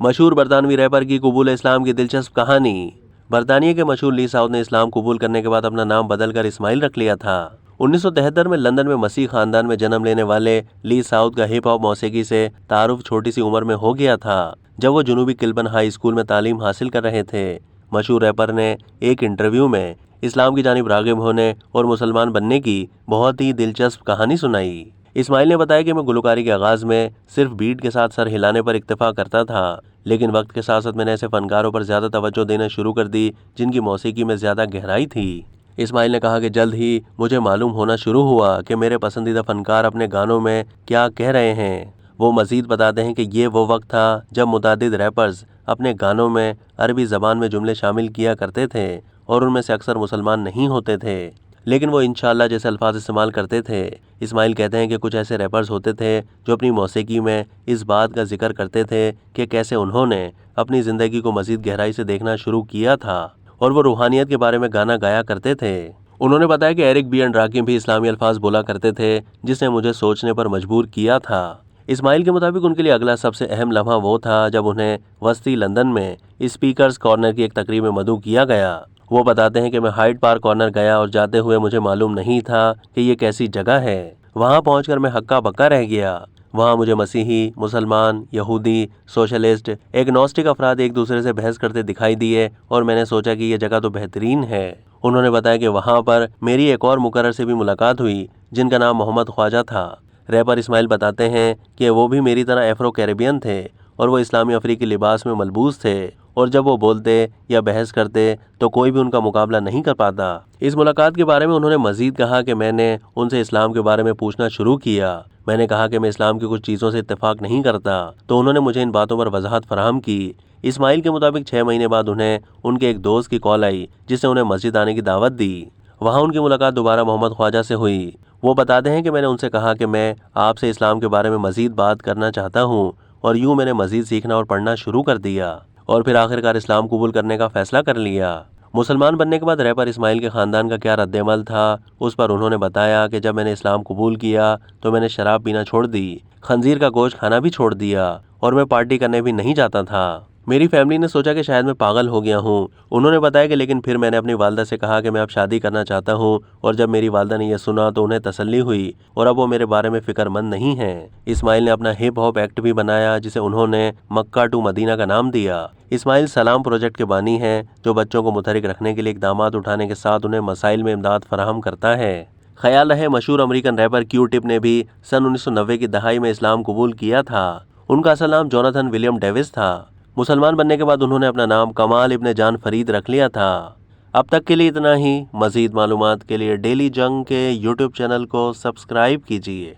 مشہور برطانوی ریپر کی قبول اسلام کی دلچسپ کہانی۔ برطانیہ کے مشہور لی ساؤتھ نے اسلام قبول کرنے کے بعد اپنا نام بدل کر اسماعیل رکھ لیا تھا۔ 1973 میں لندن میں مسیح خاندان میں جنم لینے والے لی ساؤتھ کا ہپ ہاپ موسیقی سے تعارف چھوٹی سی عمر میں ہو گیا تھا، جب وہ جنوبی کلبن ہائی اسکول میں تعلیم حاصل کر رہے تھے۔ مشہور ریپر نے ایک انٹرویو میں اسلام کی جانب راغب ہونے اور مسلمان بننے کی بہت ہی دلچسپ کہانی سنائی۔ اسماعیل نے بتایا کہ میں گلوکاری کے آغاز میں صرف بیٹ کے ساتھ سر ہلانے پر اکتفا کرتا تھا، لیکن وقت کے ساتھ ساتھ میں نے ایسے فنکاروں پر زیادہ توجہ دینا شروع کر دی جن کی موسیقی میں زیادہ گہرائی تھی۔ اسماعیل نے کہا کہ جلد ہی مجھے معلوم ہونا شروع ہوا کہ میرے پسندیدہ فنکار اپنے گانوں میں کیا کہہ رہے ہیں۔ وہ مزید بتاتے ہیں کہ یہ وہ وقت تھا جب متعدد ریپرز اپنے گانوں میں عربی زبان میں جملے شامل کیا کرتے تھے اور ان میں سے اکثر مسلمان نہیں ہوتے تھے، لیکن وہ انشاءاللہ جیسے الفاظ استعمال کرتے تھے۔ اسماعیل کہتے ہیں کہ کچھ ایسے ریپرز ہوتے تھے جو اپنی موسیقی میں اس بات کا ذکر کرتے تھے کہ کیسے انہوں نے اپنی زندگی کو مزید گہرائی سے دیکھنا شروع کیا تھا اور وہ روحانیت کے بارے میں گانا گایا کرتے تھے۔ انہوں نے بتایا کہ ایرک بی اینڈ راکم بھی اسلامی الفاظ بولا کرتے تھے، جس نے مجھے سوچنے پر مجبور کیا تھا۔ اسماعیل کے مطابق ان کے لیے اگلا سب سے اہم لمحہ وہ تھا جب انہیں وسطی لندن میں اسپیکرز کارنر کی ایک تقریب میں مدعو کیا گیا۔ وہ بتاتے ہیں کہ میں ہائیڈ پارک کارنر گیا اور جاتے ہوئے مجھے معلوم نہیں تھا کہ یہ کیسی جگہ ہے۔ وہاں پہنچ کر میں ہکا بکا رہ گیا۔ وہاں مجھے مسیحی، مسلمان، یہودی، سوشلسٹ، ایگنوسٹک افراد ایک دوسرے سے بحث کرتے دکھائی دیے اور میں نے سوچا کہ یہ جگہ تو بہترین ہے۔ انہوں نے بتایا کہ وہاں پر میری ایک اور مقرر سے بھی ملاقات ہوئی جن کا نام محمد خواجہ تھا۔ ریپر اسماعیل بتاتے ہیں کہ وہ بھی میری طرح ایفرو کیریبین تھے اور وہ اسلامی افریقی لباس میں ملبوس تھے، اور جب وہ بولتے یا بحث کرتے تو کوئی بھی ان کا مقابلہ نہیں کر پاتا۔ اس ملاقات کے بارے میں انہوں نے مزید کہا کہ میں نے ان سے اسلام کے بارے میں پوچھنا شروع کیا۔ میں نے کہا کہ میں اسلام کی کچھ چیزوں سے اتفاق نہیں کرتا، تو انہوں نے مجھے ان باتوں پر وضاحت فراہم کی۔ اسماعیل کے مطابق 6 مہینے بعد انہیں ان کے ایک دوست کی کال آئی جس نے انہیں مسجد آنے کی دعوت دی۔ وہاں ان کی ملاقات دوبارہ محمد خواجہ سے ہوئی۔ وہ بتاتے ہیں کہ میں نے ان سے کہا کہ میں آپ سے اسلام کے بارے میں مزید بات کرنا چاہتا ہوں، اور یوں میں نے مزید سیکھنا اور پڑھنا شروع کر دیا اور پھر آخرکار اسلام قبول کرنے کا فیصلہ کر لیا۔ مسلمان بننے کے بعد ریپر اسماعیل کے خاندان کا کیا رد عمل تھا، اس پر انہوں نے بتایا کہ جب میں نے اسلام قبول کیا تو میں نے شراب پینا چھوڑ دی، خنزیر کا گوشت کھانا بھی چھوڑ دیا، اور میں پارٹی کرنے بھی نہیں جاتا تھا۔ میری فیملی نے سوچا کہ شاید میں پاگل ہو گیا ہوں۔ انہوں نے بتایا کہ لیکن پھر میں نے اپنی والدہ سے کہا کہ میں اب شادی کرنا چاہتا ہوں، اور جب میری والدہ نے یہ سنا تو انہیں تسلی ہوئی اور اب وہ میرے بارے میں فکر مند نہیں ہیں۔ اسماعیل نے اپنا ہپ ہاپ ایکٹ بھی بنایا جسے انہوں نے مکہ ٹو مدینہ کا نام دیا۔ اسماعیل سلام پروجیکٹ کے بانی ہیں جو بچوں کو متحرک رکھنے کے لیے اقدامات اٹھانے کے ساتھ انہیں مسائل میں امداد فراہم کرتا ہے۔ خیال رہے مشہور امریکن ریپر کیو ٹپ نے بھی سن 1990 کی دہائی میں اسلام قبول کیا تھا۔ ان کا اصل نام جوناتھن ولیم ڈیوس تھا۔ مسلمان بننے کے بعد انہوں نے اپنا نام کمال ابن جان فرید رکھ لیا تھا۔ اب تک کے لیے اتنا ہی۔ مزید معلومات کے لیے ڈیلی جنگ کے یوٹیوب چینل کو سبسکرائب کیجیے۔